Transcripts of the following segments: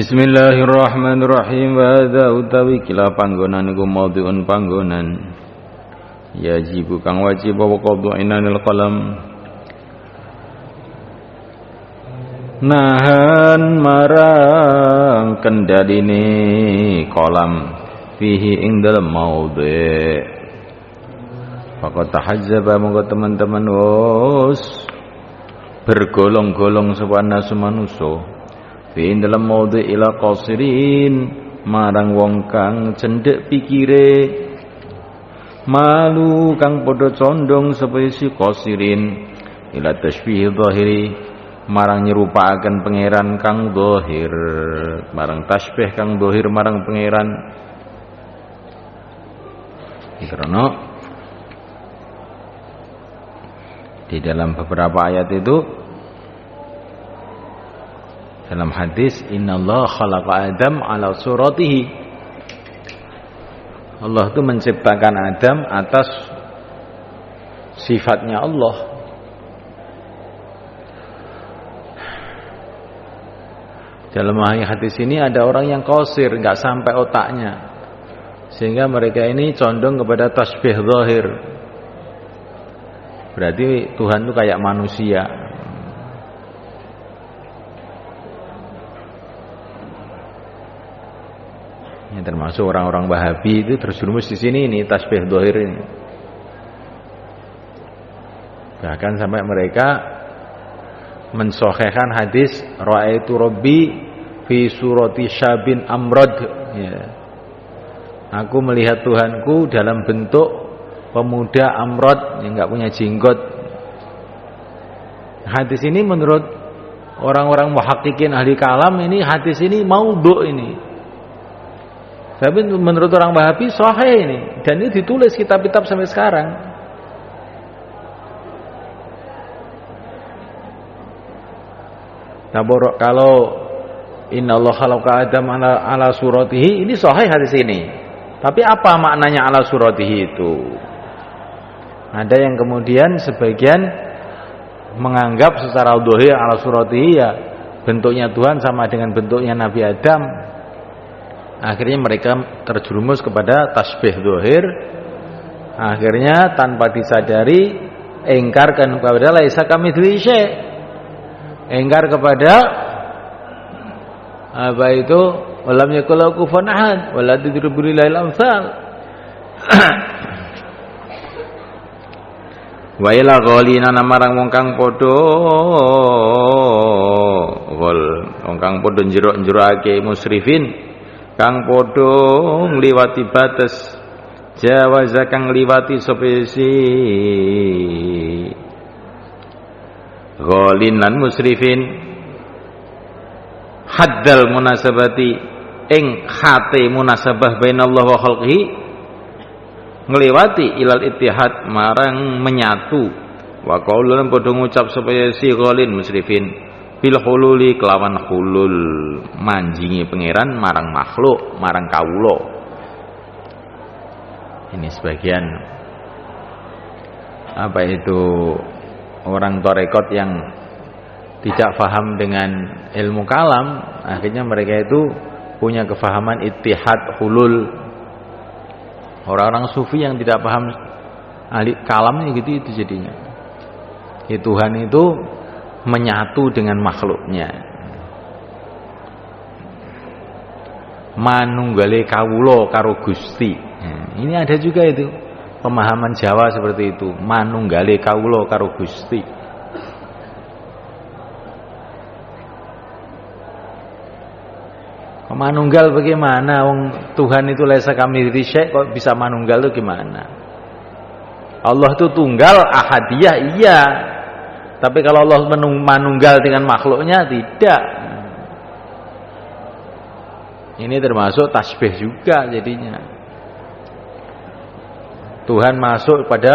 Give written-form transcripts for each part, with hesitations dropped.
Bismillahirrahmanirrahim. Wa hadza utawi kila panggonan iku maudhi'un panggonan yajibu kang wajib wa qadhu'inanil qalam nahan marang kendhaline kolam fihi ing dalem maudhi' faqad tahazzaba monggo teman-teman wis bergolong-golong sapa nasu manusa fi dalam maudhi ila qasirin marang wong kang cendhek pikire malu kang padha condong sapa si qasirin ila tasbih zahiri marang nyerupakaken pangeran kang zahir marang tasbih kang zahir marang pangeran karena di dalam beberapa ayat itu dalam hadis innallaha khalaqa Adam ala suratihi, Allah itu menciptakan Adam atas sifatnya Allah. Dalam hadis ini ada orang yang qasir, enggak sampai otaknya, sehingga mereka ini condong kepada tasbih zahir. Berarti Tuhan itu kayak manusia. Yang termasuk orang-orang Wahabi itu terjerumus di sini ini tasbih zahir ini. Bahkan sampai mereka mensahihkan hadis ra'aitu rabbi fi surati syabin amrad ya. Aku melihat Tuhanku dalam bentuk pemuda amrad yang enggak punya jenggot. Hadis ini menurut orang-orang muhaqqiqin ahli kalam ini hadis ini maudhu' ini. Tapi menurut orang Wahabi sahih ini, dan ini ditulis kitab-kitab sampai sekarang. Nah, kalau innallaha khalaqa Adam ala suratihi, ini sahih hadis ini. Tapi apa maknanya ala suratihi itu? Ada yang kemudian sebagian menganggap secara dhahir ala suratihi ya bentuknya Tuhan sama dengan bentuknya Nabi Adam. Akhirnya mereka terjerumus kepada tasbih zahir. Akhirnya tanpa disadari engkarkan kepada laisa kamitslihi syai'. Engkar kepada apa itu? Walam yakul lahu kufuwan ahad, wala tudribu lil amsal. Wa ila ghalina marang wong kang padha wong kang padha njero-njerokake musrifin kang padha ngliwati batas jawaza kang ngliwati spesi ghalin lan musrifin haddal munasabati ing khate munasabah bainallah wa khalqihi ngliwati ilal ittihad marang menyatu wa qaulun padha ngucap spesi ghalin musrifin bil hululi kelawan hulul manjingi pangeran marang makhluk marang kawula. Ini sebagian apa itu orang tarekat yang tidak paham dengan ilmu kalam, akhirnya mereka itu punya kefahaman ittihad hulul. Orang-orang sufi yang tidak paham ahli kalam gitu itu jadinya. Tuhan itu menyatu dengan makhluknya. Manunggale kawula karo Gusti. Ini ada juga itu pemahaman Jawa seperti itu. Manunggale kawula karo Gusti. Manunggal bagaimana? Wong Tuhan itu laisa kamitslihi syai', kok bisa manunggal itu gimana? Allah itu tunggal ahadiyah iya. Tapi kalau Allah manunggal dengan makhluknya tidak. Ini termasuk tasbih juga jadinya. Tuhan masuk pada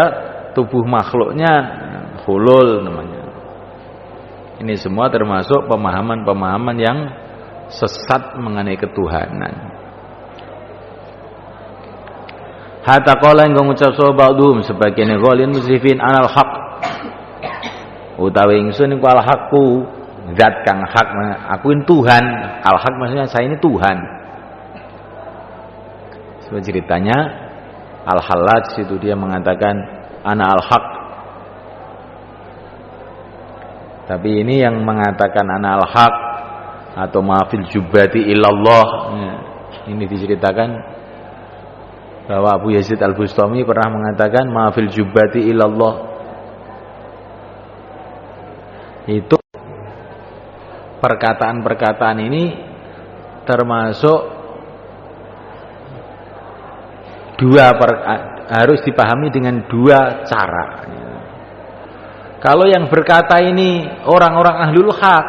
tubuh makhluknya, hulul namanya. Ini semua termasuk pemahaman-pemahaman yang sesat mengenai ketuhanan. Hatta qala engko ngucap sapa ba'dhum sebagian ghalin musrifin anal haq utawi ingsun iku al haqqu zat kang hak, aku ini Tuhan. Al-haq maksudnya saya ini Tuhan. Seperti ceritanya Al-Hallaj itu dia mengatakan ana al-haq. Tapi ini yang mengatakan ana al-haq atau ma'fil jubbati illallah, ini diceritakan bahwa Abu Yazid Al-Bustami pernah mengatakan ma'fil jubbati illallah. Itu perkataan-perkataan ini termasuk harus dipahami dengan dua cara. Kalau yang berkata ini orang-orang ahlul haq,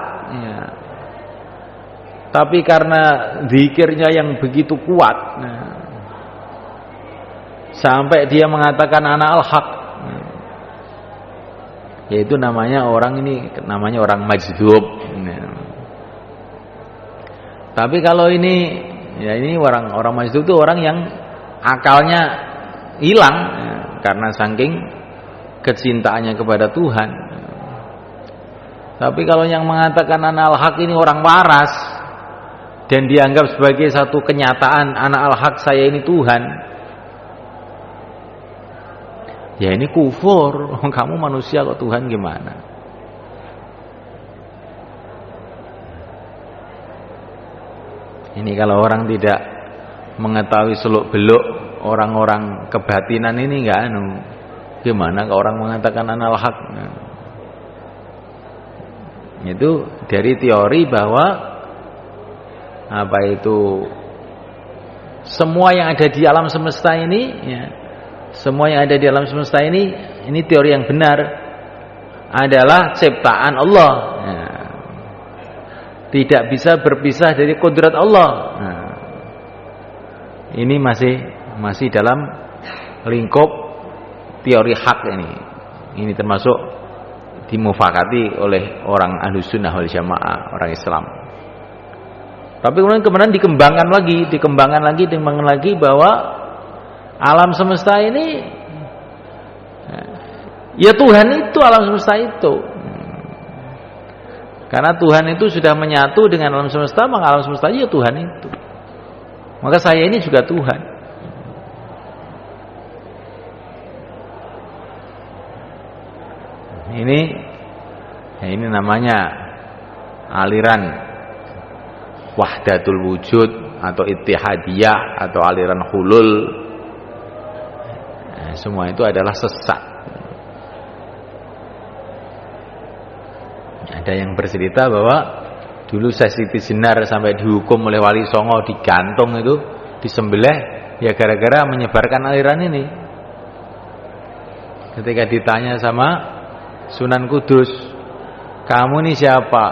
tapi karena zikirnya yang begitu kuat, sampai dia mengatakan ana al-haq, yaitu namanya orang majdzub. Tapi kalau ini orang majdzub itu orang yang akalnya hilang karena saking kecintaannya kepada Tuhan. Tapi kalau yang mengatakan ana al-haq ini orang waras dan dianggap sebagai satu kenyataan, ana al-haq saya ini Tuhan, ya ini kufur. Kamu manusia kok Tuhan gimana? Ini kalau orang tidak mengetahui seluk-beluk orang-orang kebatinan ini gimana kalau orang mengatakan ana al-haq? Itu dari teori bahwa semua yang ada di alam semesta ini, semua yang ada di alam semesta ini teori yang benar adalah ciptaan Allah, tidak bisa berpisah dari kodrat Allah. Ini masih dalam lingkup teori hak ini. Ini termasuk dimufakati oleh orang Ahlussunnah wal Jamaah, orang Islam. Tapi kemudian dikembangkan lagi bahwa alam semesta ini ya Tuhan itu alam semesta itu. Karena Tuhan itu sudah menyatu dengan alam semesta, maka alam semesta ya Tuhan itu. Maka saya ini juga Tuhan. Ini namanya aliran wahdatul wujud atau ittihadiyah atau aliran hulul. Semua itu adalah sesat. Ada yang bercerita bahwa dulu Siti Jenar sampai dihukum oleh Wali Songo, digantung itu, disembelih ya gara-gara menyebarkan aliran ini. Ketika ditanya sama Sunan Kudus, kamu ini siapa?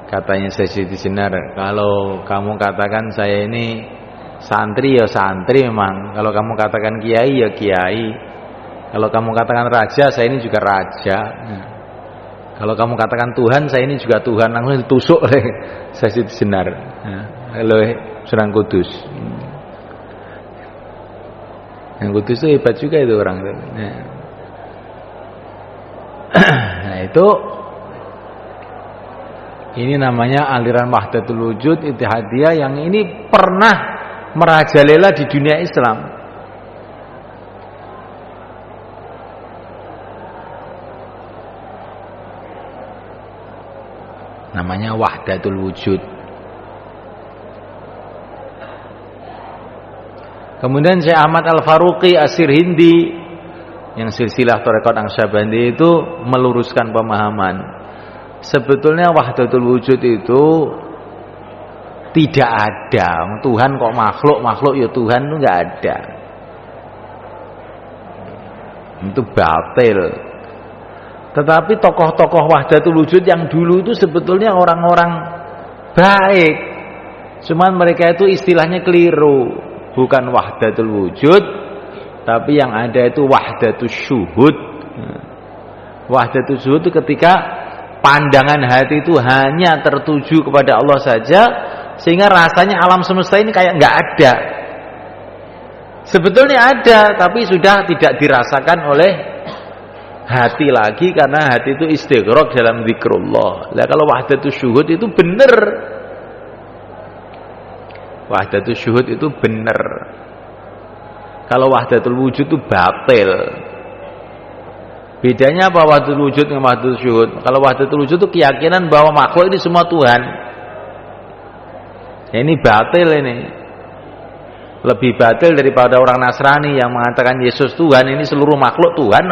Katanya Siti Jenar, kalau kamu katakan saya ini santri ya santri memang, kalau kamu katakan kiai ya kiai, kalau kamu katakan raja saya ini juga raja, kalau kamu katakan Tuhan, saya ini juga Tuhan. Langsung ditusuk oleh Siti Jenar, oleh Sunan Kudus. Yang Kudus itu hebat juga itu orang. Nah itu, ini namanya aliran wahdatul wujud ittihadiyah yang ini pernah merajalela di dunia Islam. Namanya wahdatul wujud. Kemudian Syekh Ahmad Al-Faruqi As-Sirhindi yang silsilah Thariqat Naqsyabandi itu meluruskan pemahaman. Sebetulnya wahdatul wujud itu tidak ada. Tuhan kok makhluk ya Tuhan itu enggak ada. Itu batil. Tetapi tokoh-tokoh wahdatul wujud yang dulu itu sebetulnya orang-orang baik. Cuman mereka itu istilahnya keliru. Bukan wahdatul wujud, tapi yang ada itu wahdatul syuhud. Wahdatul syuhud itu ketika pandangan hati itu hanya tertuju kepada Allah saja, sehingga rasanya alam semesta ini kayak nggak ada. Sebetulnya ada, tapi sudah tidak dirasakan oleh hati lagi, karena hati itu istighraq dalam zikrullah. Lah kalau wahdatus syuhud itu benar. Wahdatus syuhud itu benar. Kalau wahdatul wujud itu batil. Bedanya apa wahdatul wujud dengan wahdatul syuhud? Kalau wahdatul wujud itu keyakinan bahwa makhluk ini semua Tuhan. Ya, ini batil ini. Lebih batil daripada orang Nasrani yang mengatakan Yesus Tuhan, ini seluruh makhluk Tuhan.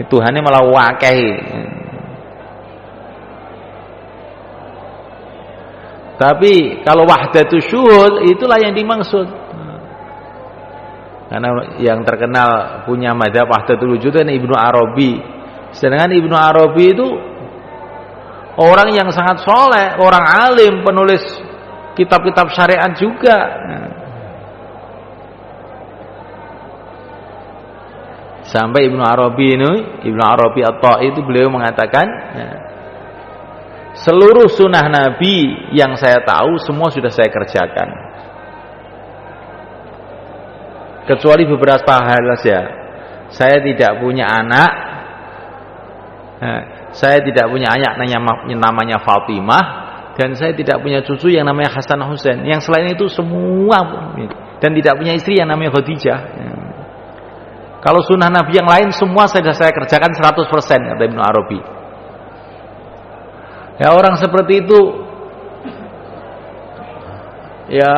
Tuhannya malah wakil. Tapi kalau wahdatus syuhud itulah yang dimaksud. Karena yang terkenal punya madzhab wahdatul wujud kan Ibnu Arabi. Sedangkan Ibnu Arabi itu orang yang sangat soleh, orang alim, penulis kitab-kitab syariat juga. Sampai Ibnu Arabi At-Tai itu beliau mengatakan, seluruh sunnah Nabi yang saya tahu semua sudah saya kerjakan, kecuali beberapa hal saja. Saya tidak punya anak, saya tidak punya anak namanya Fatimah, dan saya tidak punya cucu yang namanya Hasan Husain. Yang selain itu semua, dan tidak punya istri yang namanya Khadijah. Kalau sunnah Nabi yang lain semua sudah saya kerjakan 100%, kata Ibnu Arabi. Ya, orang seperti itu ya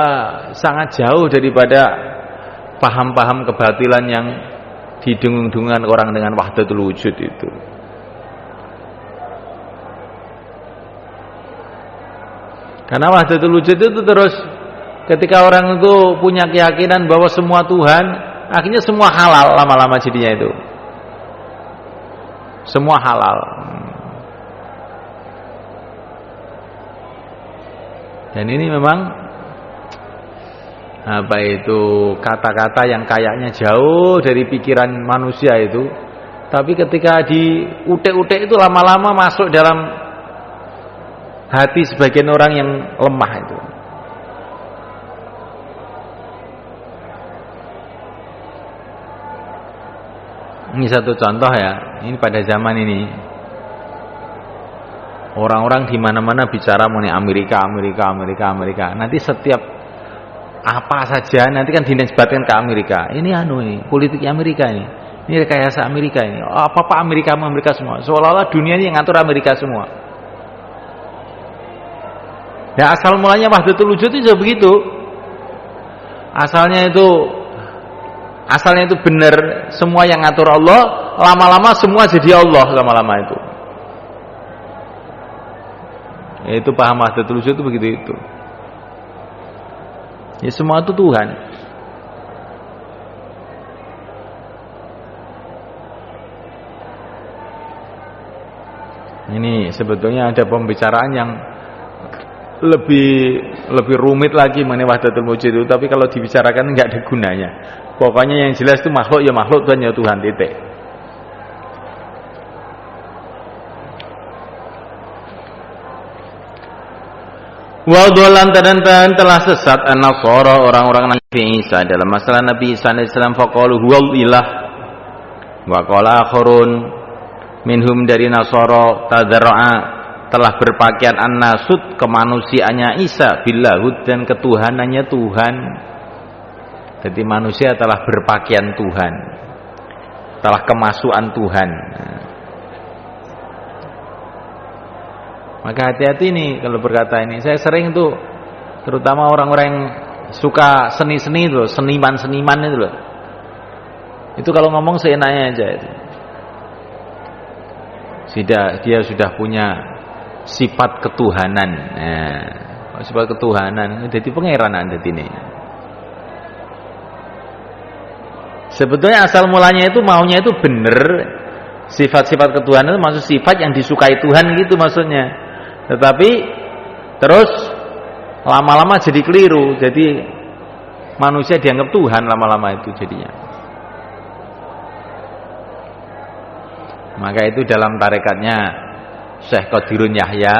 sangat jauh daripada paham-paham kebatilan yang didengung-dengungkan orang dengan wahdatul wujud itu. Karena wahdatul wujud itu terus ketika orang itu punya keyakinan bahwa semua Tuhan, akhirnya semua halal lama-lama jadinya itu. Semua halal. Dan ini memang apa itu kata-kata yang kayaknya jauh dari pikiran manusia itu, tapi ketika diutek-utek itu lama-lama masuk dalam hati sebagian orang yang lemah itu. Ini satu contoh ya, ini pada zaman ini orang-orang di mana-mana bicara mengenai Amerika. Nanti setiap apa saja nanti kan dinisbatkan ke Amerika. Ini politik Amerika ini rekayasa Amerika ini. Apa Amerika semua. Seolah-olah dunia ini yang ngatur Amerika semua. Ya, asal mulanya wahdatul wujud itu juga begitu. Asalnya itu benar, semua yang ngatur Allah, lama-lama semua jadi Allah lama-lama itu. Itu paham wahdatul wujud itu begitu itu. Ya, semua itu Tuhan. Ini sebetulnya ada pembicaraan yang lebih rumit lagi mengenai wahdatul wujud itu, tapi kalau dibicarakan enggak ada gunanya. Pokoknya yang jelas itu makhluk ya makhluk, Tuhan ya Tuhan, titik. Wa dhalan dan telah sesat an-nasara orang-orang Nabi Isa dalam masalah Nabi Isa alaihi salam, faqalu huwal ilah. Wa qala akhirun minhum dari Nasara tadarra'a, telah berpakaian an-nasud kemanusiaannya Isa billahud dan ketuhanannya Tuhan. Jadi manusia telah berpakaian Tuhan, telah kemasukan Tuhan. Maka hati-hati nih kalau berkata ini. Saya sering tuh, terutama orang-orang yang suka seni-seni itu, seniman-seniman itu loh. Itu kalau ngomong seenaknya aja itu. Dia sudah punya sifat ketuhanan. Nah, sifat ketuhanan jadi pangeran Anda ini. Sebetulnya asal mulanya itu maunya itu benar. Sifat-sifat ketuhanan itu maksud sifat yang disukai Tuhan gitu maksudnya. Tetapi terus lama-lama jadi keliru. Jadi manusia dianggap Tuhan lama-lama itu jadinya. Maka itu dalam tarekatnya Syekh Qadirun Yahya,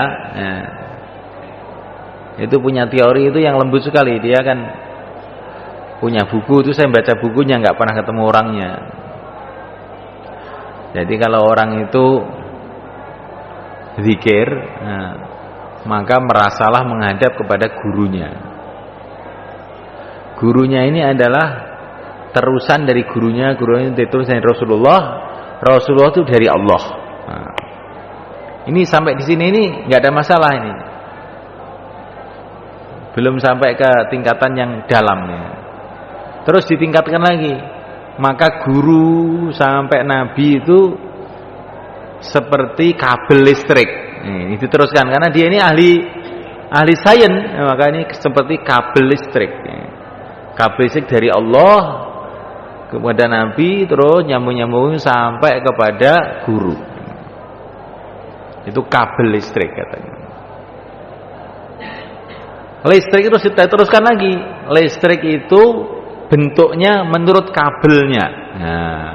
itu punya teori itu yang lembut sekali. Dia kan punya buku itu, saya baca bukunya nggak pernah ketemu orangnya. Jadi kalau orang itu zikir, maka merasalah menghadap kepada gurunya. Gurunya ini adalah terusan dari gurunya diterus dari Rasulullah. Rasulullah itu dari Allah. Ini sampai di sini ini nggak ada masalah ini. Belum sampai ke tingkatan yang dalamnya. Terus ditingkatkan lagi. Maka guru sampai nabi itu seperti kabel listrik. Ini diteruskan karena dia ini ahli sains, maka ini seperti kabel listrik. Kabel listrik dari Allah kepada nabi terus nyambung-nyambung sampai kepada guru. Itu kabel listrik katanya. Listrik itu kita teruskan lagi. Listrik itu bentuknya menurut kabelnya. Nah,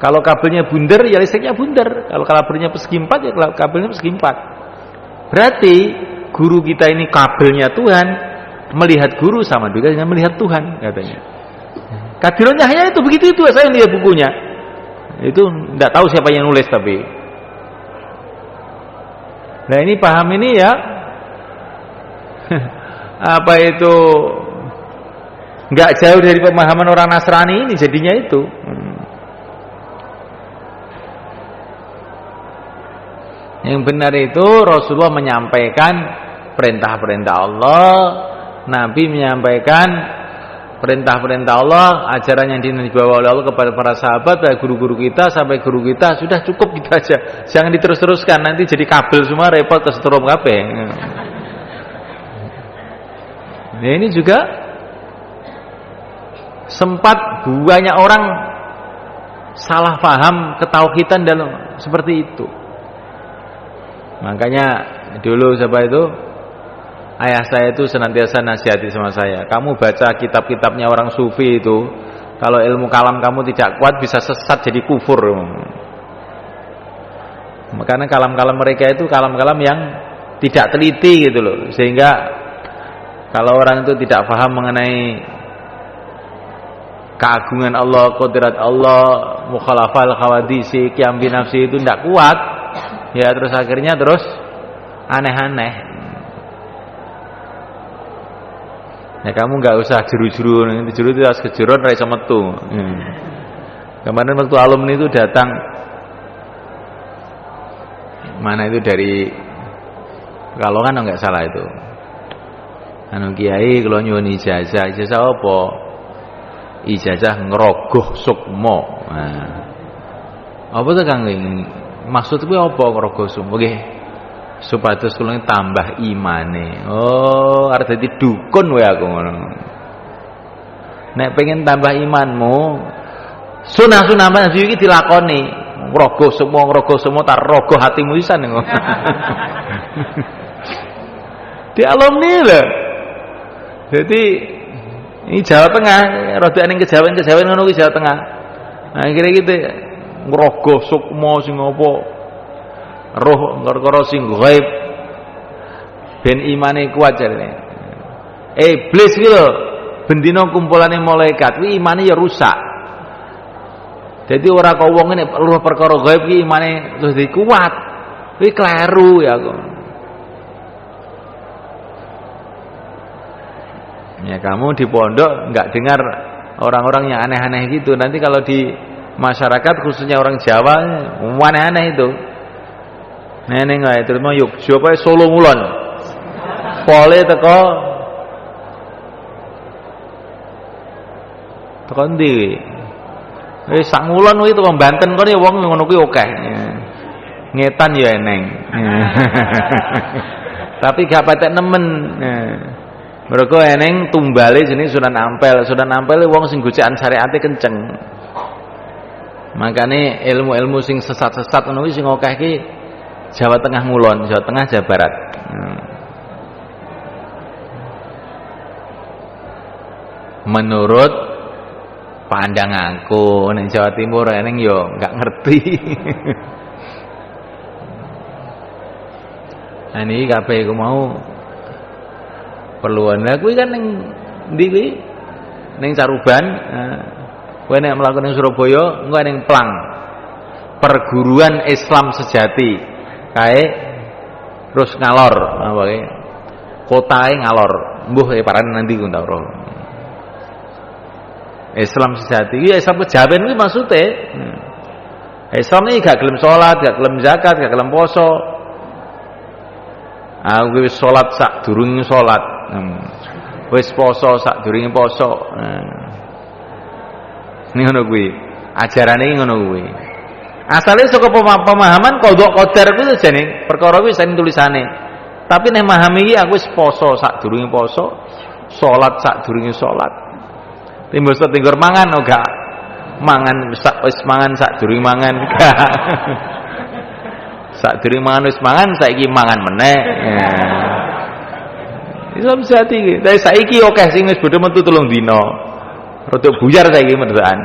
kalau kabelnya bundar ya listriknya bundar. Kalau kabelnya persegi empat ya kabelnya persegi empat. Berarti guru kita ini kabelnya Tuhan, melihat guru sama juga dengan melihat Tuhan katanya. Kadironnya hanya itu begitu itu. Saya lihat bukunya. Itu tidak tahu siapa yang nulis tapi. Nah ini paham ini ya. Apa itu? Nggak jauh dari pemahaman orang Nasrani ini jadinya itu. Yang benar itu Rasulullah menyampaikan perintah-perintah Allah, Nabi menyampaikan perintah-perintah Allah, ajaran yang dibawa oleh Allah kepada para sahabat, guru-guru kita sampai guru kita, sudah cukup gitu aja. Jangan diterus-teruskan nanti jadi kabel semua repot kesetrum kabeh. Nah ini juga sempat banyak orang salah paham ketauhidan dalam seperti itu. Makanya dulu siapa itu? Ayah saya itu senantiasa nasihati sama saya. Kamu baca kitab-kitabnya orang sufi itu, kalau ilmu kalam kamu tidak kuat bisa sesat jadi kufur. Karena kalam-kalam mereka itu kalam-kalam yang tidak teliti gitu loh. Sehingga kalau orang itu tidak paham mengenai keagungan Allah, qudrat Allah, mukhalafal khawadisi, qiyam bi nafsi itu tidak kuat, ya terus akhirnya terus aneh-aneh. Ya kamu nggak usah jeru-jeru, nanti jeru itu harus kejeron ra iso metu. Kemarin waktu alumni itu datang, mana itu dari Pekalongan nggak salah itu. Anu kiai kalau nyuwun ijazah apa? Ijazah ngerogoh sukmo. Nah, apa tuh Kang? Maksud kuwi apa ngerogoh sukmo? Nggih, supados kula tambah imane. Oh, arep dadi dukun wae aku ngono. Nek pengen tambah imanmu, sunah-sunah manji iki dilakoni. Ngerogoh sukmo tar rogoh hatimu pisan ngono. Di alumni lho. Jadi ini Jawa Tengah, rada ning kejawen ngono kuwi Jawa Tengah. Nah, kira-kira gitu ngrogoh sukma sing apa roh perkara sing gaib ben imane kuat jarene. Iblis kuwi lho bendina kumpulane malaikat kuwi imane ya rusak. Jadi ora kok wong nek roh perkara gaib kuwi imane terus kuat. Kuwi kleru ya kok. Ya kamu di pondok nggak dengar orang-orang yang aneh-aneh gitu. Nanti kalau di masyarakat khususnya orang Jawa aneh-aneh itu. Neneng wae terus mau yuk siapa Solo Ngulon. Pole teko ndi? Wis sak ngulon kuwi teko Banten kono ya wong ngono kuwi akeh. Ngetan ya eneng. Tapi gak patek nemen. Mergo eneng tumbale jenenge Sunan Ampel. Sunan Ampel wong sing gocekan syariate kenceng. Makane ilmu-ilmu sing sesat-sesat ngono kuwi sing akeh iki Jawa Tengah ngulon, Jawa Tengah Jawa Barat. Menurut pandanganku ning Jawa Timur eneng yo enggak ngerti. Ini kabeh iku mau perluan. Lah kuwi kan ning ndi kuwi? Ning Caruban. Kowe nek mlaku ning Surabaya, engko ning Plang. perguruan Islam sejati kae terus ngalor apa kae kotae ngalor mbuh paran nanti ku ta ora Islam sejati ya Islam kejawen kuwi maksude Islam iki gak gelem salat gak gelem zakat gak gelem poso aku wis salat sak durunge salat wis poso sak durunge poso ini ngono kuwi ajarane iki ngono kuwi asale saka pemahaman qadha qadar kuwi jane perkara kuwi sing tulisane tapi nek memahami iki aku wis poso sak durunge poso salat sak durunge salat timbul tinggur mangan ora mangan wis mangan sak durunge mangan sak durunge mangan wis mangan saiki mangan meneh Islam sejati iki tapi saiki akeh sing wis bodho metu 3 dina rada buyar saiki medaan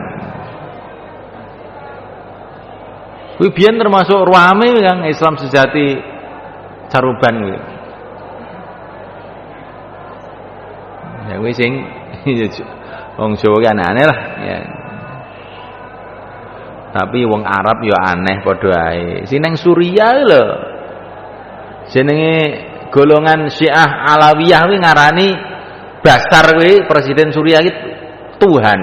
kuwi biyen termasuk rame yang Islam sejati Caruban kuwi. Ya kuwi sing wong Jawa ki aneh-aneh lah ya. Tapi wong Arab ya aneh padha ae. Sing nang Suriah lho. Jenenge golongan Syiah Alawiyah kuwi ngarani Bashar kuwi presiden Suriah iki Tuhan.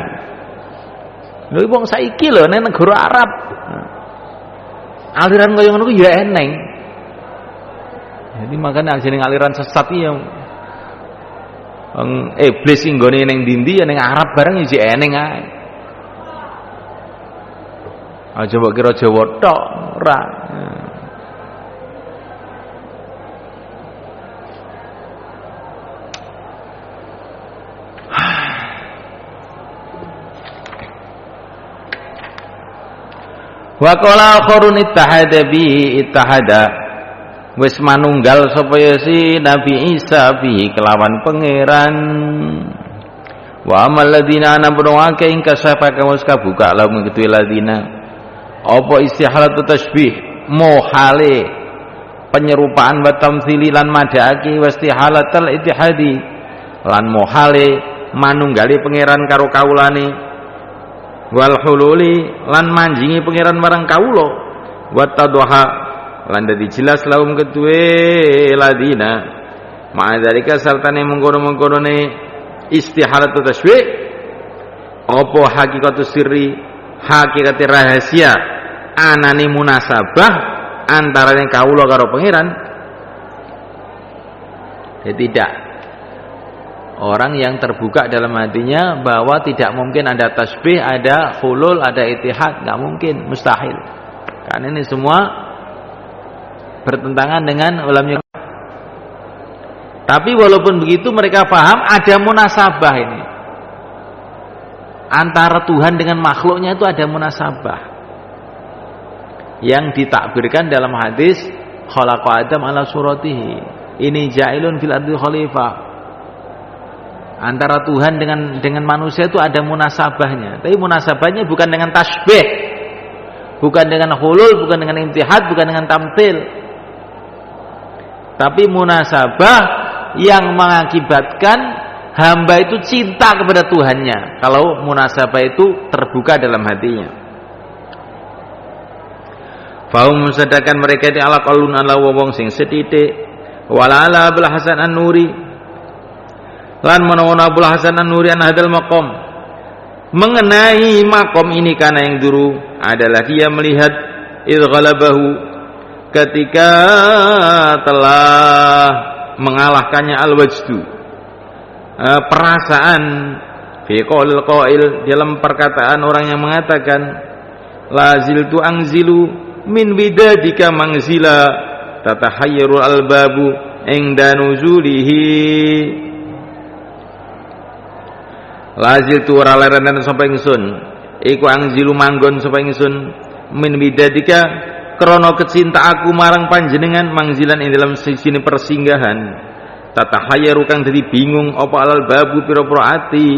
Lha wong saiki lho nang negara Arab. Aliran kaya ngono ku ya eneng. Jadi makanya jeneng aliran sesat iki yang iblis sing nggone ning ndi-ndi ya ning Arab bareng iki eneng ae. Aja mbok kira Jawa tok, ora. Wa qala akharun ittahada bi ittahada wis manunggal sapa si Nabi Isa bi kelawan pangeran wa amal ladina ana bunwake ing kasafa kamus kabuka lamun ketu ladina apa istihalatu tasbih mohale penyerupaan wa tamtsili lan madhaake wa istihalatul ittihadi lan mohale manunggali pangeran karo kaulane wal hululi lan manjingi pangeran marang kawula wa tadha lan dadi jelas laum ketuwe ladina ma'adzalika sartane mengkono-mengkonone istihalatu tasbih apa hakikatu sirri hakikat rahasia anane munasabah antarane kawula karo pangeran ya tidak orang yang terbuka dalam hatinya bahwa tidak mungkin ada tasbih, ada hulul, ada ittihad, nggak mungkin, mustahil. Karena ini semua bertentangan dengan ulama. Tapi walaupun begitu mereka paham ada munasabah ini. Antara Tuhan dengan makhluknya itu ada munasabah. Yang ditakbirkan dalam hadis khalaqa Adam ala suratihi. Ini ja'ilun fil ardi khalifah. Antara Tuhan dengan manusia itu ada munasabahnya. Tapi munasabahnya bukan dengan tasbih, bukan dengan hulul, bukan dengan ittihad, bukan dengan tamthil. Tapi munasabah yang mengakibatkan hamba itu cinta kepada Tuhannya. Kalau munasabah itu terbuka dalam hatinya. Fahum sedangkan mereka di ala qalun ala wong sing setitik wala ala Abul Hasan An-Nuri lan menawan Abul Hasan An-Nuri an hadal maqam mengenai makom ini karena yang dulu adalah dia melihat idghalabahu ketika telah mengalahkannya al-wajdu perasaan fi qaulil qail dalam perkataan orang yang mengatakan laziltu angzilu min bidadika mangzila tatahayyarul albabu inda nuzulihi lazil tu ora leren sapa ingsun iku angzilu manggon sapa ingsun min bidadika krana kecinta aku marang panjenengan mangzilan ing dalam sisine persinggahan tatahayyaru kang dadi bingung apa alal babu pira-pira ati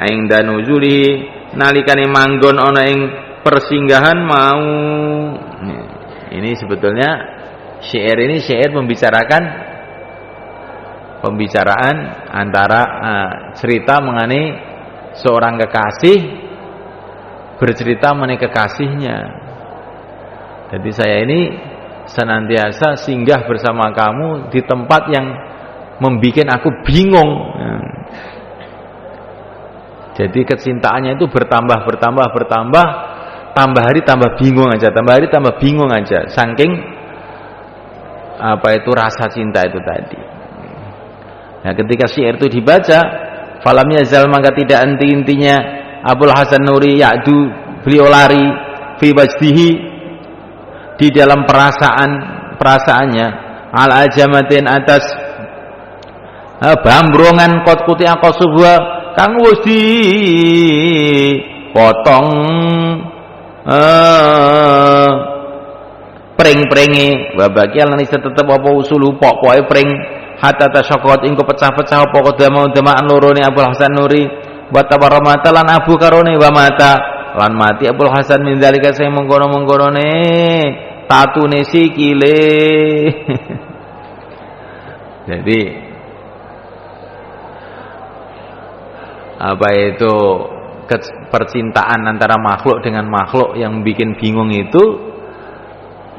ing danuzuli nalikane manggon ana ing persinggahan mau. Ini sebetulnya syair ini syair pembicaraan antara cerita mengenai seorang kekasih bercerita mengenai kekasihnya. Jadi saya ini senantiasa singgah bersama kamu di tempat yang membuat aku bingung. Jadi kecintaannya itu bertambah, tambah hari tambah bingung aja, saking rasa cinta itu tadi. Nah, ketika syair itu dibaca, falam yazal, maka tidak henti-hentinya Abul Hasan Nuri ya'du, beliau lari fi wajdihi, di dalam perasaannya, al ajamatin, atas bambrongan kot kuti aqasubha kang wis dipotong pring-pringe, babaki lan isa tetep apa usul pokoke pring hatta tasyaqat ing pecah-pecah apa kodama-kodamaan lorone Abul Hasan Nuri wa tabarramata lan abu karone wa mata lan mati Abul Hasan min zalika sing mengkono-mengkonone tatune sikile. Jadi percintaan antara makhluk dengan makhluk yang bikin bingung itu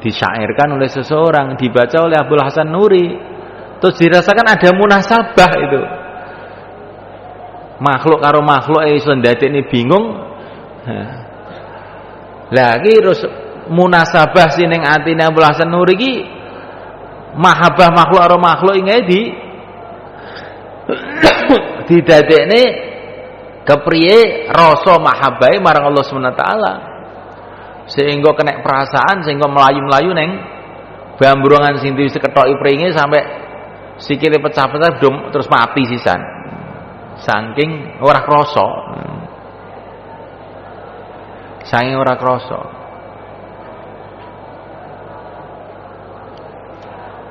disyairkan oleh seseorang, dibaca oleh Abul Hasan Nuri, terus dirasakan ada munasabah itu. Makhluk karo makhluk iso ndadekne bingung. Lah iki terus munasabah sing ning atine Abul Hasan Nuri iki mahabbah makhluk karo makhluk iki didadekne kepriye rasa mahabbahe marang Allah Subhanahu wa taala, sehingga kena perasaan, sehingga melayu-melayu neng bambrongan sing wis ketoki pringe sampai sikile pecah-pecah terus mati sisan saking ora krasa. Saking ora krasa.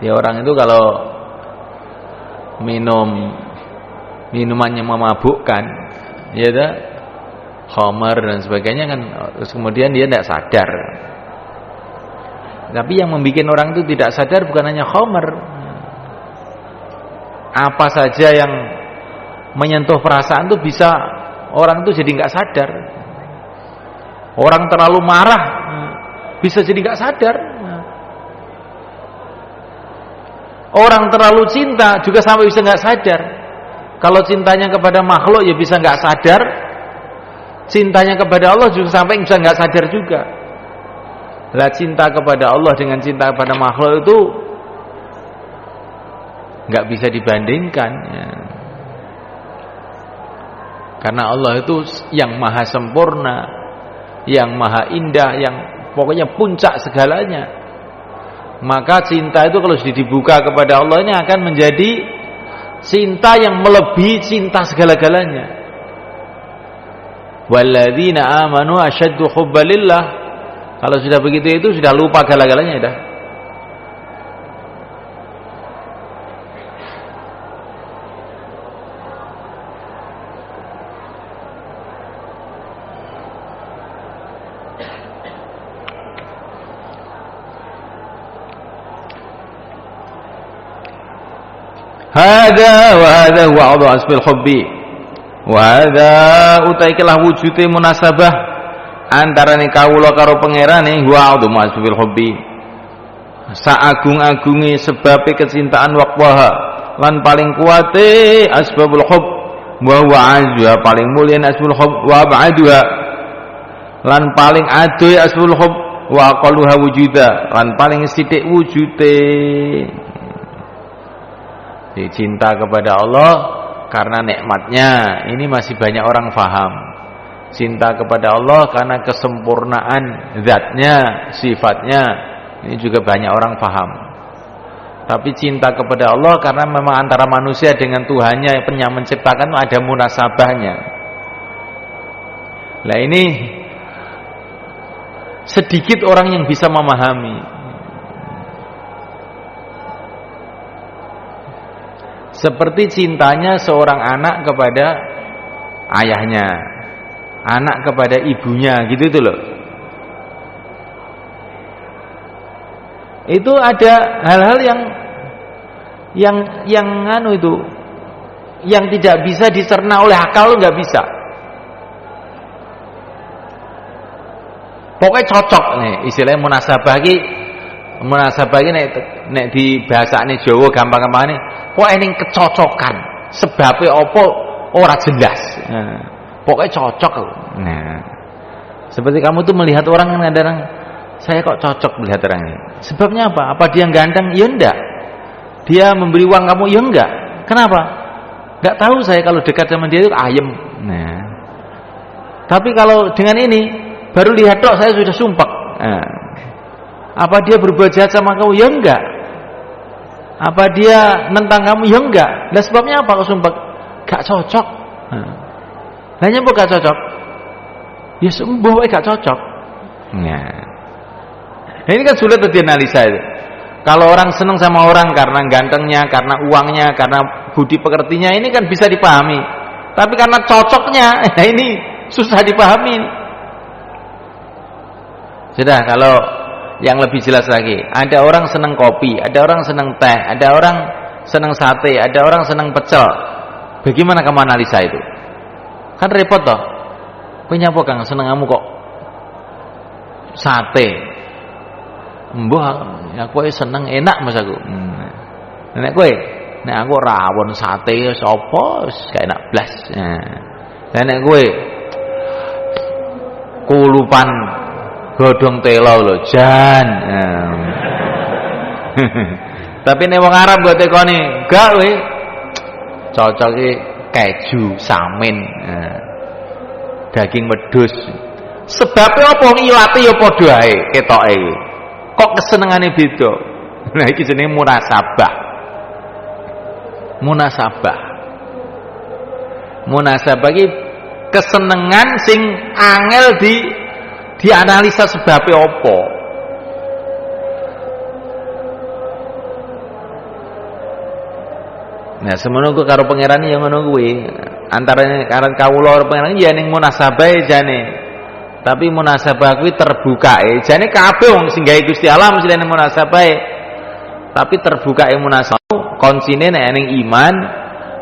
Ya, orang itu kalau minumannya memabukkan, ya dah, khamar dan sebagainya kan, terus kemudian dia tidak sadar. Tapi yang membuat orang itu tidak sadar bukan hanya khamar, apa saja yang menyentuh perasaan itu bisa orang itu jadi nggak sadar. Orang terlalu marah bisa jadi nggak sadar. Orang terlalu cinta juga sampai bisa nggak sadar. Kalau cintanya kepada makhluk ya bisa nggak sadar, cintanya kepada Allah juga sampai bisa nggak sadar juga. Lah cinta kepada Allah dengan cinta kepada makhluk itu nggak bisa dibandingkan, ya. Karena Allah itu yang maha sempurna, yang maha indah, yang pokoknya puncak segalanya. Maka cinta itu kalau sudah dibuka kepada Allah ini akan menjadi cinta yang melebihi cinta segala-galanya. Walladzina amanu asyaddu hubbalillah. Kalau sudah begitu itu sudah lupa segala-galanya dah. Hada wa hada huwa adhu asbil hubbi wa hada utaikalah wujude munasabah antarane kawula karo pangerane huwa adhu asbil hubbi, saagung-agunge sebabe kecintaan waqwaha lan paling kuate asbabul hub wa huwa azwa paling mulya asbul hub wa ab'aduha lan paling adoh asbul hub wa aqalluha wujuda lan paling sithik wujude. Cinta kepada Allah karena nikmatnya, ini masih banyak orang faham. Cinta kepada Allah karena kesempurnaan zatnya, sifatnya, ini juga banyak orang faham. Tapi cinta kepada Allah karena memang antara manusia dengan Tuhannya yang menciptakan ada munasabahnya. Lah ini sedikit orang yang bisa memahami. Seperti cintanya seorang anak kepada ayahnya, anak kepada ibunya, gitu itu loh. Itu ada hal-hal yang tidak bisa dicerna oleh akal, nggak bisa. Pokoknya cocok nih istilahnya munasabah iki nek di bahasane Jawa gampang-gampangane kok ening kecocokan sebabnya apa ora jelas. Nah, pokoknya cocok. Nah, seperti kamu tuh melihat orang kan kadang saya kok cocok melihat orang ini. Sebabnya apa? Apa dia ganteng? Ya enggak. Dia memberi uang kamu? Ya enggak. Kenapa? Enggak tahu saya kalau dekat sama dia itu ayem. Nah, tapi kalau dengan ini baru lihat tok saya sudah sumpek. Nah, apa dia berbuat jahat sama kamu? Ya enggak. Apa dia nentang kamu? Ya enggak. Lah sebabnya apa kok sumpek? Gak cocok. Lah nyapa gak cocok? Ya sembuh gak cocok. Nah, ini kan sulit dianalisa itu. Kalau orang senang sama orang karena gantengnya, karena uangnya, karena budi pekertinya, ini kan bisa dipahami. Tapi karena cocoknya, nah ini susah dipahami. Sudah, kalau yang lebih jelas lagi, ada orang senang kopi, ada orang senang teh, ada orang senang sate, ada orang senang pecel. Bagaimana kamu analisa itu? Kan repot toh. Kowe nyapa Kang seneng kamu kok sate. Mbah aku seneng enak Mas aku. Nek kowe, nek aku rawon sate sapa wis gak enak blas. Nah, nek kowe kulupan godhong telo lho jan. Tapi nek wong Arab go tekoni, gak kowe cocoke keju samin. Daging wedhus. Sebabnya apa ilate ya padha ae ketoke. Kok kesenengane beda. Nah iki jenenge munasabah. Munasabah iki kesenengan sing angel dianalisa sebabnya apa. Nah semono ku karo pangeran ya ngono kuwi. Antarane karo kawula karo pangeran ya ning munasabah jane. Tapi munasabah kuwi terbuka jane kabeh wong sing gawe Gusti Allah mesti ning munasabah. Tapi terbuka munasabah konsine nek ning iman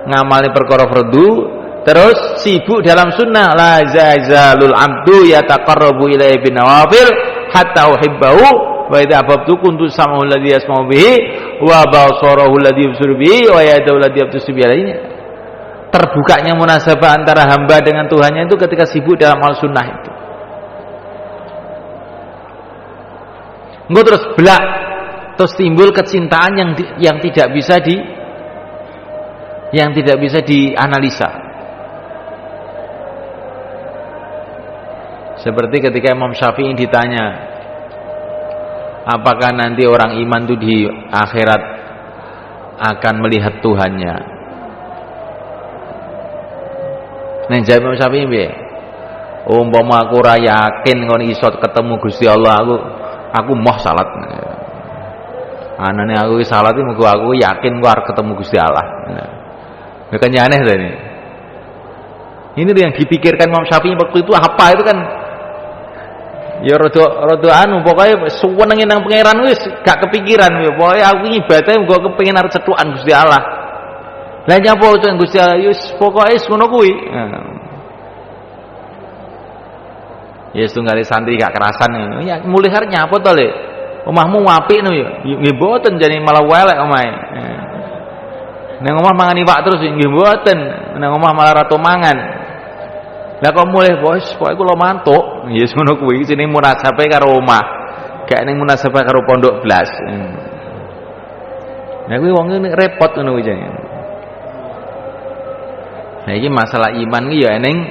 ngamali perkara fardu terus sibuk dalam sunnah la zazalul abdu yataqarrabu ilaihi bin nawafil hatta uhibbahu wa idza ahbabtu kuntu sam'ahu alladhi yasma'u bihi wa basarahu alladhi yubsiru bihi wa yadahu allati yabtashu bihi. Terbukanya munasabah antara hamba dengan Tuhannya itu ketika sibuk dalam al sunnah itu. Engko terus belak terus timbul kecintaan yang tidak bisa dianalisa. Seperti ketika Imam Syafi'i ditanya, apakah nanti orang iman itu di akhirat akan melihat Tuhannya? Nah, jawab Imam Syafi'i piye? Umpama aku ora yakin kon iso ketemu Gusti Allah, aku moh salat. Anane aku salat iki mugo aku yakin kok arep ketemu Gusti Allah. Nah, kan aneh to ini. Ini yang dipikirkan Imam Syafi'i waktu itu apa itu kan ya rada anu pokoke suwenenge nang pangeran wis gak kepikiran ya pokoke aku ibadah mugo kepengin arep cetukan Gusti Allah. Lah nyapa utusan Gusti Allah wis pokoke ngono kuwi. Ya setunggal santri gak kerasan ngono. Ya mulih arep nyapa to, Le? Omahmu apik no ya. Nggih mboten jane malah welek omahe. Nang omah mangan iwak terus nggih mboten. Nang omah malah ratu mangan. Lah kok mulih bos, pokoke kula mantuk. Ya ngono kuwi jenenge munasabah karo omah. Gak ning munasabah karo pondok blas. Nah kuwi wong ngene repot ngono kuwi jane. Nah iki masalah iman ki ya ning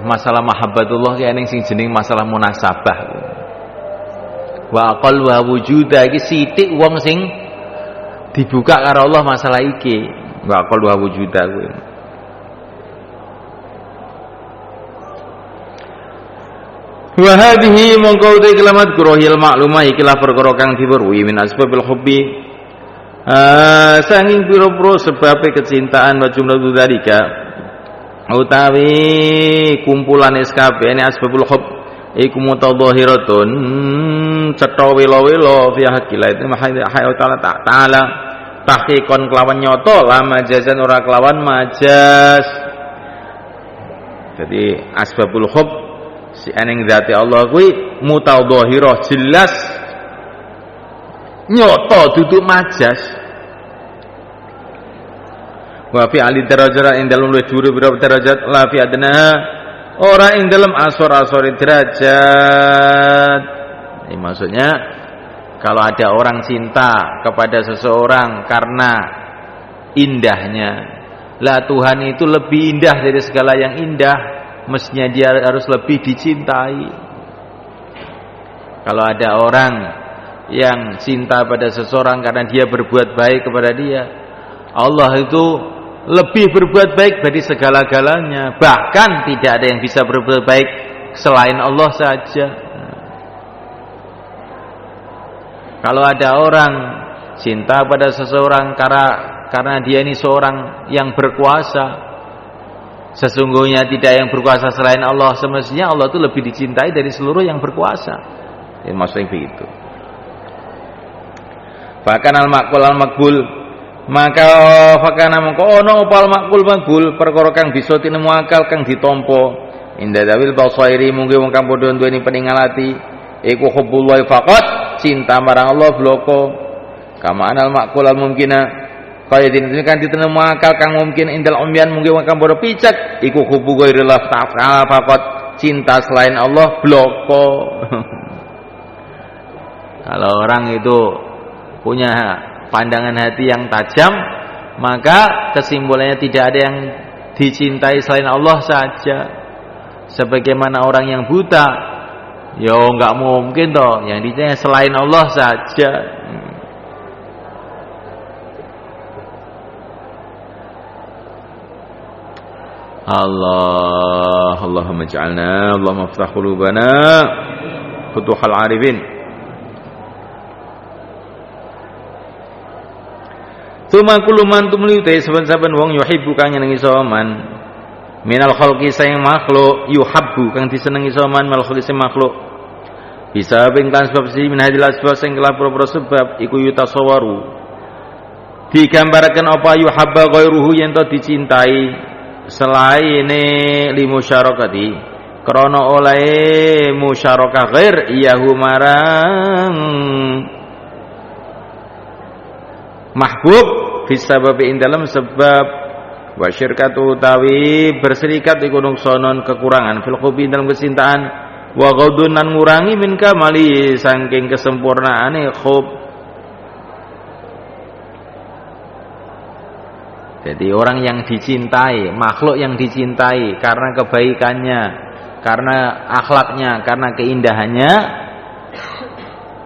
masalah mahabbatullah ki ning sing jeneng masalah munasabah. Wa aqal wa wujuda iki sithik wong sing dibuka karo Allah masalah iki. Wa aqal wa wujuda kuwi. Wa hadhihi mongko te kelamat kurohil maklumah ikilah perkara kang diweruhi min asbabil hubbi sanging pira-pira sebab kecintaan wa jumlah dzalika utawi kumpulan kabehane asbabul hubb iku mutadhahiratun cetha wela-wela fi haqqillah ta'ala tahqiqan kelawan nyoto la majazan ora kelawan majaz. Jadi asbabul hubb si aning zati Allah kuwi mutadhahirah jelas nyoto duduk majas. Wa fi ali darajat ing dalem luwih dhuwur pira derajat la fi adna ora ing dalem asor-asore derajat. Ini maksudnya kalau ada orang cinta kepada seseorang karena indahnya, lah Tuhan itu lebih indah dari segala yang indah, mestinya dia harus lebih dicintai. Kalau ada orang yang cinta pada seseorang karena dia berbuat baik kepada dia, Allah itu lebih berbuat baik dari segala-galanya. Bahkan tidak ada yang bisa berbuat baik selain Allah saja. Kalau ada orang cinta pada seseorang karena dia ini seorang yang berkuasa, sesungguhnya tidak yang berkuasa selain Allah, semestinya Allah itu lebih dicintai dari seluruh yang berkuasa. Ini maksudnya begitu. Bahkan al-maqbul maka fakana mengko ono opal makbul perkara kang bisa tinemu akal kang ditampa inda dawil basairi mungkin wong kang padha duweni peningalati iku hubbullah faqat cinta marang Allah bloko kama anal maqul al mungkina kaya kan ditinemu akal kang mungkin indal umyan mungkin wong kang padha picek iku hubbu ghairillah ta'ala faqat cinta selain Allah bloko. Kalau orang itu punya pandangan hati yang tajam, maka kesimpulannya tidak ada yang dicintai selain Allah saja. Sebagaimana orang yang buta, ya enggak mungkin toh yang dicintai selain Allah saja. Allahumma ij'alna Allahumma iftah qulubana futuhal arifin. Tuma kuluman tumli utai saben-saben wong yuhibbu kang nyenengi soman minal khalqi sayang makhluk yuhabbu kang disenengi soman mal khalqi sayang makhluk bisa bingklan sebab si min hadil asbab sing kelapur-pur sebab iku yutasawaru digambarkan apa yuhabba ghairuhu yen to dicintai selaine li musyarakati krana oleh musyarakah ghair iyahu marang mahbub fisababi indalam sebab wa syirkatu utawi berserikat iku nuksonon kekurangan fil hubbi dalam kecintaan wa ghadun nan ngurangi min kamali saking kesempurnaane hub. Jadi orang yang dicintai, makhluk yang dicintai karena kebaikannya, karena akhlaknya, karena keindahannya,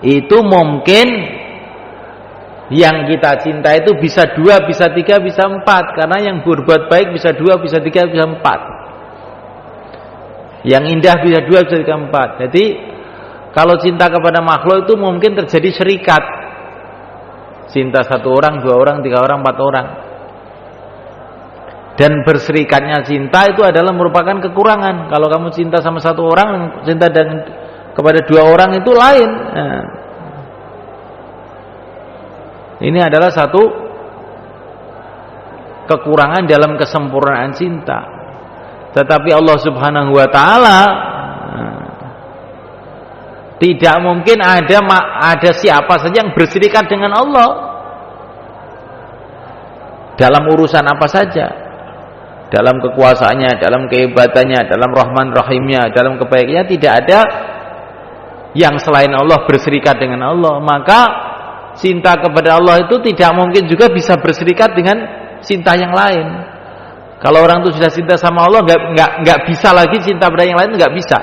itu mungkin yang kita cinta itu bisa 2, bisa 3, bisa 4. Karena yang berbuat baik bisa 2, bisa 3, bisa 4. Yang indah bisa 2, bisa 3, 4. Jadi kalau cinta kepada makhluk itu mungkin terjadi syarikat. Cinta 1 orang, 2 orang, 3 orang, 4 orang. Dan berserikatnya cinta itu adalah merupakan kekurangan. Kalau kamu cinta sama 1 orang, cinta kepada 2 orang itu lain. Nah, ini adalah satu kekurangan dalam kesempurnaan cinta. Tetapi Allah Subhanahu wa taala tidak mungkin ada siapa saja yang berserikat dengan Allah dalam urusan apa saja. Dalam kekuasaannya, dalam kehebatannya, dalam rahman rahimnya, dalam kebaikannya tidak ada yang selain Allah berserikat dengan Allah. Maka cinta kepada Allah itu tidak mungkin juga bisa berserikat dengan cinta yang lain. Kalau orang itu sudah cinta sama Allah, nggak bisa lagi cinta pada yang lain, nggak bisa.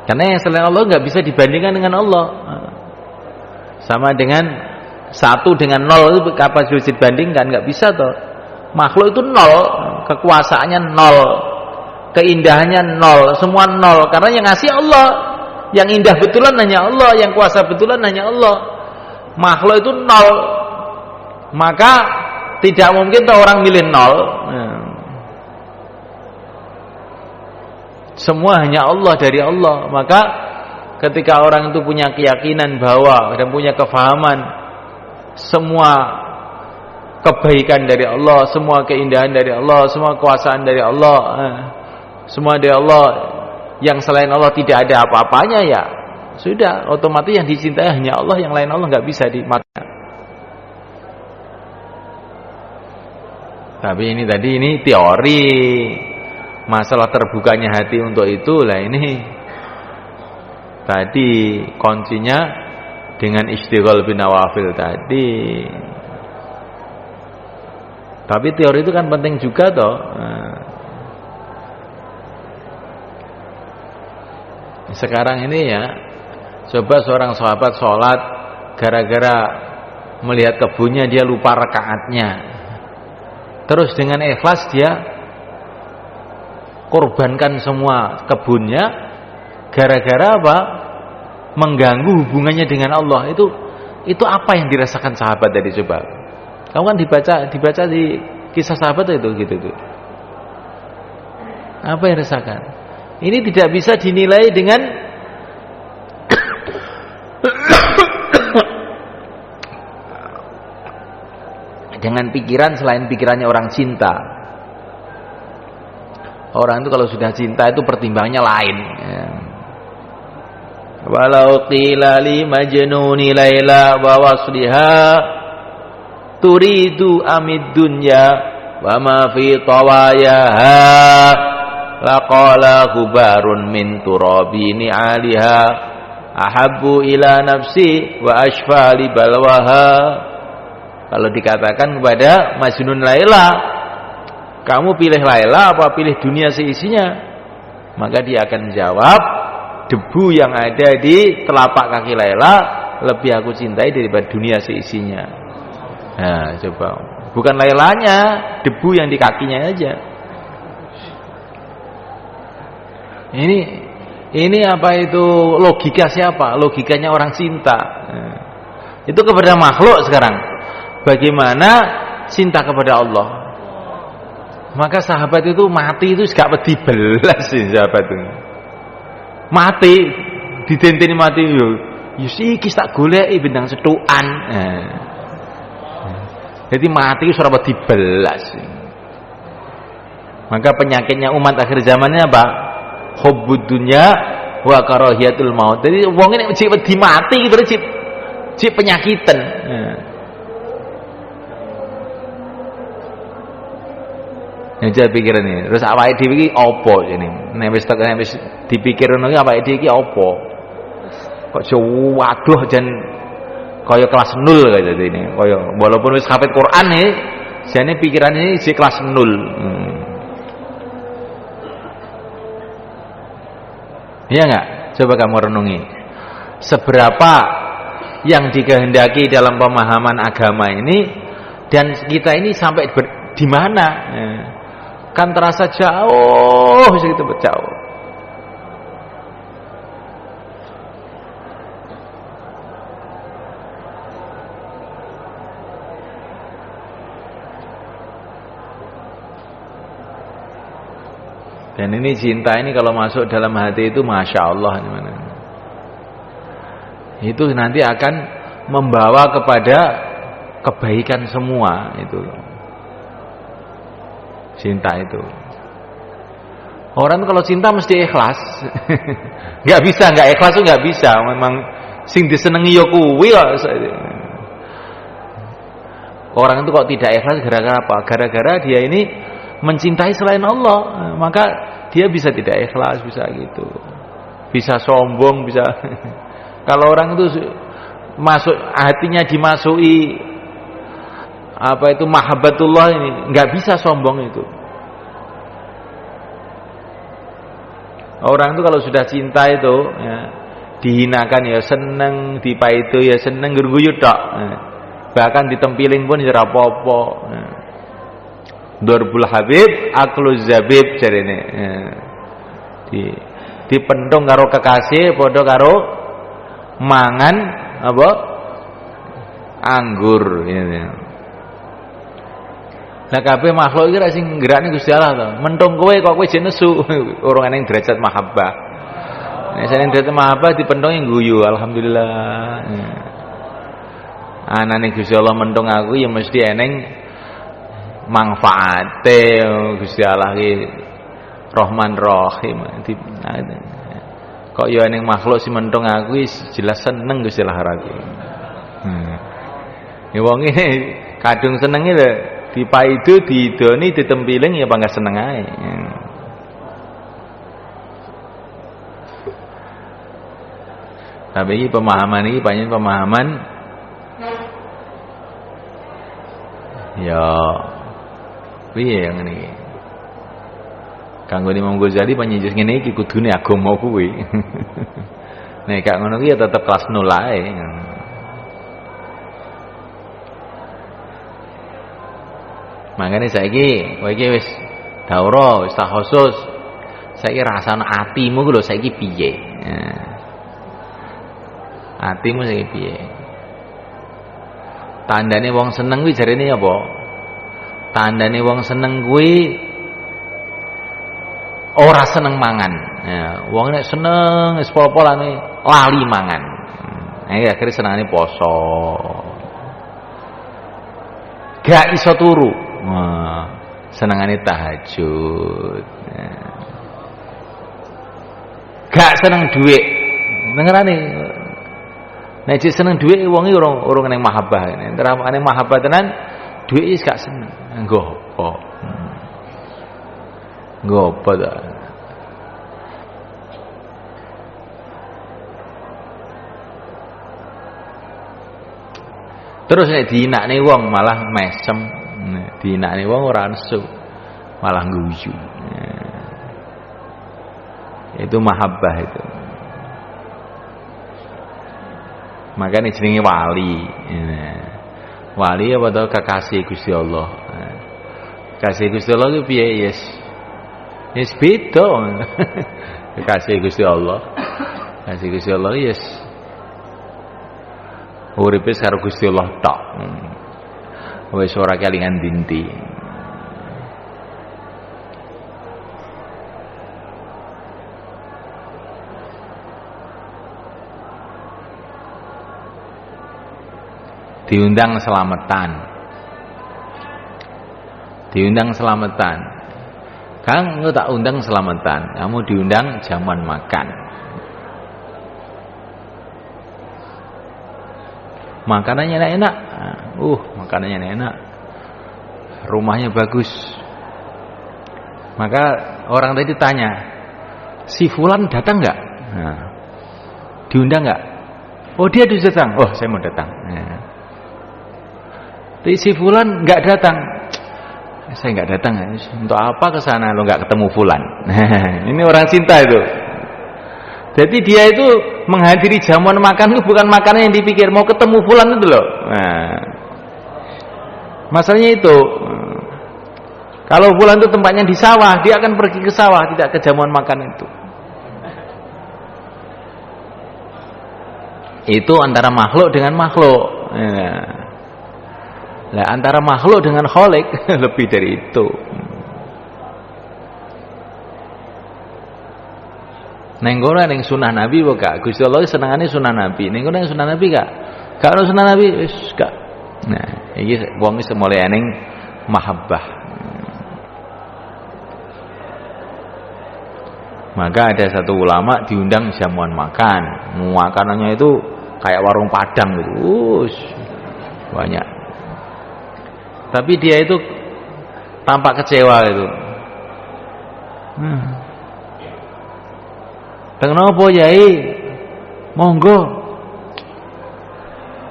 Karena yang selain Allah nggak bisa dibandingkan dengan Allah. Sama dengan 1 dengan 0 itu kapan bisa dibandingkan? Nggak bisa toh. Makhluk itu 0, kekuasaannya 0. Keindahannya 0, semua 0 karena yang ngasih Allah. Yang indah betulan hanya Allah, yang kuasa betulan hanya Allah. Makhluk itu 0. Maka tidak mungkin tuh orang milih 0. Semua hanya Allah, dari Allah. Maka ketika orang itu punya keyakinan bahwa dan punya kefahaman semua kebaikan dari Allah, semua keindahan dari Allah, semua kekuasaan dari Allah, semua dari Allah, yang selain Allah tidak ada apa-apanya, ya sudah, otomatis yang dicintai hanya Allah, yang lain Allah nggak bisa dimakan. Tapi ini tadi ini teori, masalah terbukanya hati untuk itu lah, ini tadi kuncinya dengan istighol bin nawafil tadi. Tapi teori itu kan penting juga toh. Sekarang ini ya, coba seorang sahabat sholat gara-gara melihat kebunnya dia lupa rakaatnya. Terus dengan ikhlas dia korbankan semua kebunnya gara-gara apa? Mengganggu hubungannya dengan Allah. Itu apa yang dirasakan sahabat tadi coba? Kamu kan dibaca di kisah sahabat itu gitu tuh. Apa yang dirasakan? Ini tidak bisa dinilai dengan dengan pikiran selain pikirannya orang cinta. Orang itu kalau sudah cinta itu pertimbangannya lain. Walau qila li majnuni laila wa wasliha turidu amid dunya wa ma fi tawayaha laqala hubarun min turabi ni'aliha ahabbu ila nafsi wa ashfa li balwaha. Kalau dikatakan kepada Majnun Laila, kamu pilih Laila apa pilih dunia seisinya? Maka dia akan jawab, debu yang ada di telapak kaki Laila lebih aku cintai daripada dunia seisinya. Nah, coba. Bukan Lailanya, debu yang di kakinya aja. Ini apa itu logika siapa? Logikanya orang cinta. Nah, itu kepada makhluk sekarang. Bagaimana cinta kepada Allah? Maka sahabat itu mati itu gak wedi belas sih sahabat itu. Mati didenteni mati yo. Iki tak goleki bintang setukan. Jadi mati itu ora wedi belas. Maka penyakitnya umat akhir zamannya apa? Hubbud dunya wa karahiyatul maut. Jadi wong ini cek wedi mati berarti cek penyakitan. Aja pikiran ini. Terus awake dhewe iki apa ini? Nek wis dipikir ngono iki awake dhewe iki apa? Kok jauh waduh jan kaya kelas 0 kayak ini. Kaya walaupun wis hafid Quran nih, jane pikiran ini si kelas 0. Iya enggak? Coba kamu renungi. Seberapa yang dikehendaki dalam pemahaman agama ini dan kita ini sampai di mana? Kan terasa jauh segitu jauh. Dan ini cinta ini kalau masuk dalam hati itu masya Allah, itu nanti akan membawa kepada kebaikan semua itu. Cinta itu. Orang kalau cinta mesti ikhlas. Nggak bisa, nggak ikhlas tuh nggak bisa. Memang sing disenengi yo kuwi kok. Orang itu kok tidak ikhlas gara-gara apa? Gara-gara dia ini mencintai selain Allah. Maka dia bisa tidak ikhlas, bisa gitu. Bisa sombong, bisa. Kalau orang itu masuk hatinya dimasuki apa itu mahabbatullah ini, nggak bisa sombong itu. Orang itu kalau sudah cinta itu ya, dihinakan ya seneng, dipaido ya seneng, guyu tok. Bahkan ditempiling pun ya apa-apa. Darbul habib akluz zabib jarene. Dipendung karo kekasih padha karo mangan apa? Anggur ya. Nah kabeh makhluk iki ra sing nggerakne Gusti Allah to. Mentung kowe kok kowe jek nesu urung ana derajat mahabbah. Nek sing derajat mahabbah dipentungi guyu alhamdulillah. Anane Gusti Allah mentung aku ya mesti eneng manfaate Gusti Allah ki Rahman Rahim. Kok ya ning makhluk si mentung aku jelas seneng Gusti Allah aku. Ya wong iki kadung senenge lho dipaidu diidoni ditempiling ya bangga seneng ae. Tapi ini pemahaman ini banyak pemahaman ya piye yang ini kanggo Imam Ghazali panjenengan ngene iki kudune agama kuwi. Nek gak ngono ki ya tetep kelas 0 ae. Makane saiki kowe iki wis daura, wis takhusus. Saiki rasane atimu ku lho saiki piye? Atimu saiki piye? Tandane wong seneng kuwi jarene apa? Tandane wong seneng kuwi ora seneng mangan. Ya, wong nek seneng wis pol-polane lali mangan. Nah, akhirnya senengane poso. Gak iso turu. Wah, senengane tahajud. Gak seneng dhuwit. Dengerane. Nek jek seneng dhuwit wong iki ora neng mahabbah. Nek terapane mahabbah tenan dhuwit wis gak seneng. Nggo apa? Nggo apa ta? Terus nek dinakne wong malah mesem. Dinakne wong ora nesu, malah guyu. Itu mahabbah itu. Makanya jenenge wali. Wali apa to kekasih Gusti Allah. Kekasih Gusti Allah itu piye yes. Yes beda. Kekasih Gusti Allah. Kekasih Gusti Allah yes. Uripe karo Gusti Allah tok. Wis ora kelingan dinti. Diundang selamatan. Diundang selamatan. Kang, lu tak undang selamatan. Kamu diundang jamuan makan. Makanannya enak-enak. Makanannya enak. Rumahnya bagus. Maka orang tadi tanya, si fulan datang enggak? Nah, diundang enggak? Oh, dia harus datang. Oh, saya mau datang. Nah. Tapi si fulan enggak datang. Saya enggak datang. Untuk apa ke sana lo enggak ketemu fulan? Ini orang cinta itu. Jadi dia itu menghadiri jamuan makan itu bukan makanan yang dipikir, mau ketemu fulan itu loh. Nah, masalahnya itu, kalau fulan itu tempatnya di sawah, dia akan pergi ke sawah, tidak ke jamuan makan itu. Itu antara makhluk dengan makhluk. Nah, antara makhluk dengan kholik lebih dari itu. Neng kono ning sunah Nabi kok gak Gusti Allah senengane sunah Nabi. Neng kono ning sunah Nabi gak? Gak ono sunah Nabi wis gak. Nah, iki wong wis mulai ning mahabbah. Maka ada satu ulama diundang jamuan makan. Makanannya itu kayak warung Padang gitu. Banyak. Tapi dia itu tampak kecewa gitu. Kenapa yai? Monggo.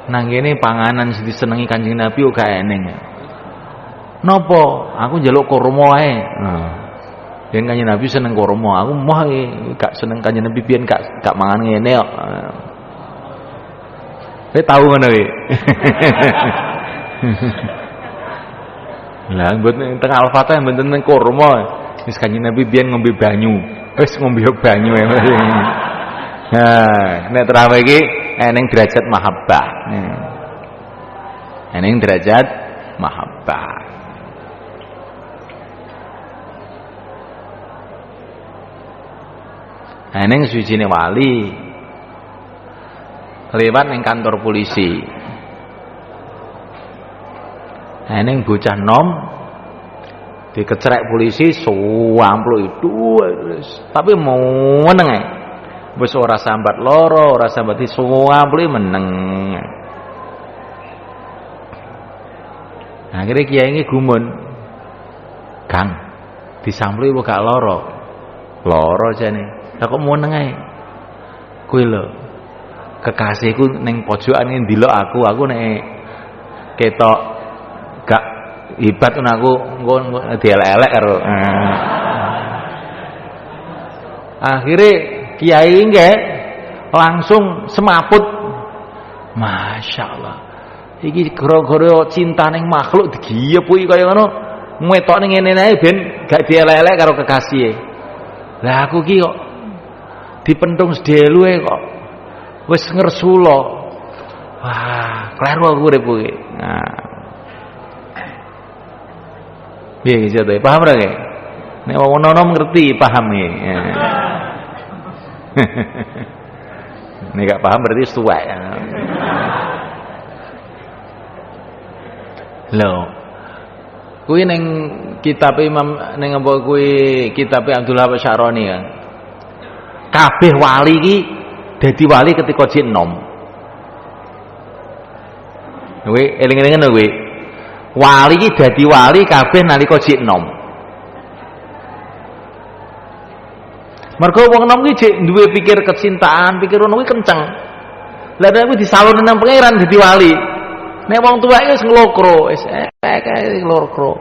Nang kene panganan sing disenengi Kanjeng Nabi kok gak eneng. Napa? Aku njaluk kurma ae. Nah. Yen Kanjeng Nabi seneng kurma, aku mah gak seneng Kanjeng Nabi piyen gak mangan ngene kok. Kowe tahu ngono iki. Lah mboten teng Al-Fatihah mboten teng kurma. Wis Kanjeng Nabi biyen ngombe banyu. Wis ngombe banyu ya. Nah, nek terawih iki eneng derajat mahabbah. Eneng derajat mahabbah. Eneng suwijine wali lewat ning kantor polisi. Eneng bocah nom Dikecerek polisi 20 itu tapi mau meneng ae. Wis ora sambat loro, ora sambat 20 meneng. Akhirnya kiai ini gumun, Kang, disampli kok gak loro. Loro jane. Lah kok meneng ae. Kuwi lho. Kekasihku ning pojokan ndelok aku nek ketok gak hebat aku engko dielek-elek karo. Akhirnya kiai nggih langsung semaput. Masya Allah. Iki gara-gara cinta ning makhluk digiyep kuwi kaya ngono. Metok ning ngene ae ben gak dielek-elek karo kekasih. Lah aku ki kok dipentung sedeluwe kok wis ngersula. Wah, kleru aku urip kuwi. Nah. Piye iki jare paham ra nggih? Nek wong nom ngerti paham iki. Nek gak paham berarti tuwek. Lho. Kuwi ning kitab Imam ning apa kuwi kitab Abdul Wahab Syaroni kan. Kabeh wali iki dadi wali ketika jek enom. Kuwi eling-elingan kuwi. Wali iki dadi wali kabeh nalika jek enom. Mergo wong enom iki jek duwe pikir kecintaan, pikir ngono kuwi kenceng. Lah nek kuwi disalurne nang pangeran dadi wali. Nek wong tuweke wis nglokro, wis nglokro.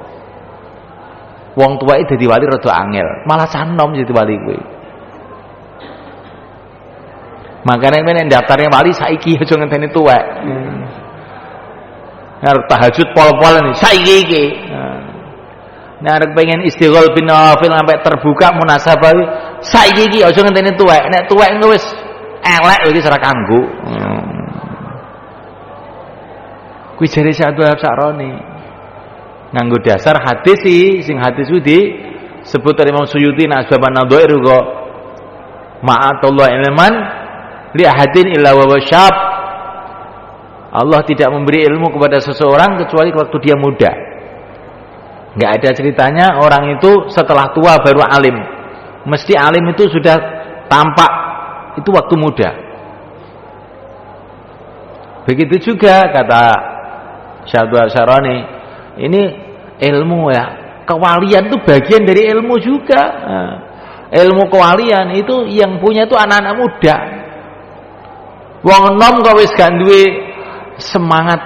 Wong tuweke dadi wali rada angel, malah canom dadi wali kuwi. Makane nek daftarnya wali saiki aja ngenteni tuwek. Arep tahajud pol-polan saiki iki. Nek arep pengen istighol bin nawafil sampai terbuka munasabah saiki iki aja ngenteni tuwek. Nek tuwek wis elek iki ora kanggo. Kuwi jare Abdul Wahab Syaroni nganggo dasar hadis sing hadis kuwi disebut Imam Suyuti nak Asbaban Nadhair kok ma'atullah ilman li ahadin illa wa syab. Allah tidak memberi ilmu kepada seseorang kecuali waktu dia muda. Enggak ada ceritanya orang itu setelah tua baru alim. Mesti alim itu sudah tampak itu waktu muda. Begitu juga kata Syabdul Syaroni, ini ilmu ya, kewalian itu bagian dari ilmu juga. Ilmu kewalian itu yang punya itu anak-anak muda. Wong nom kok wis gak duwe semangat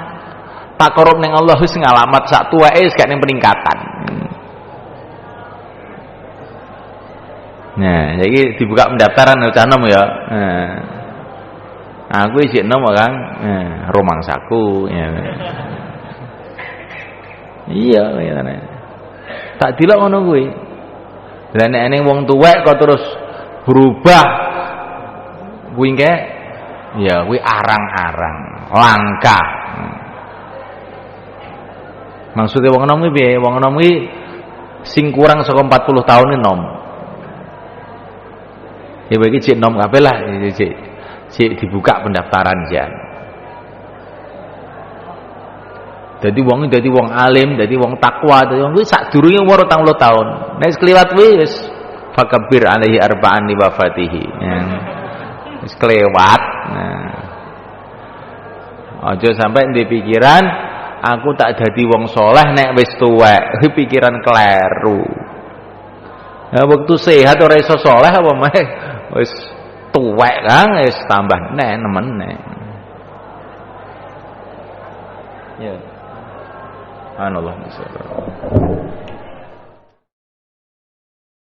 takarub ning Allah wis ngalamat sak tuweke wis gak ning peningkatan. Nah, jadi dibuka pendaftaran cah nom ya. Aku isih nom Kang, romangsaku ya. Iya ngene. Tak dilok ngono kuwi. Lah nek ning wong tuwek kok terus berubah kuwi engke ya kuwi arang-arang, langka. Maksudnya wong enom kuwi piye? Wong enom kuwi sing kurang saka 40 tahun enom. Ya bagi cek enom kabeh lah, cek dibuka pendaftaran jan. Dadi wong alim, dadi wong takwa, dadi wong kuwi sadurunge umur 30 tahun. Nek kliwat kuwi wis fakabir alaihi arba'an li wafatihi. Wis kelewat. Nah. Aja sampai ndek pikiran aku tak dadi wong soleh nek wis tuwek. Kuwi pikiran kleru. Nah, waktu sehat ora iso soleh apa meh wis tuwek Kang wis tambah nemen. Ya. Subhanallah.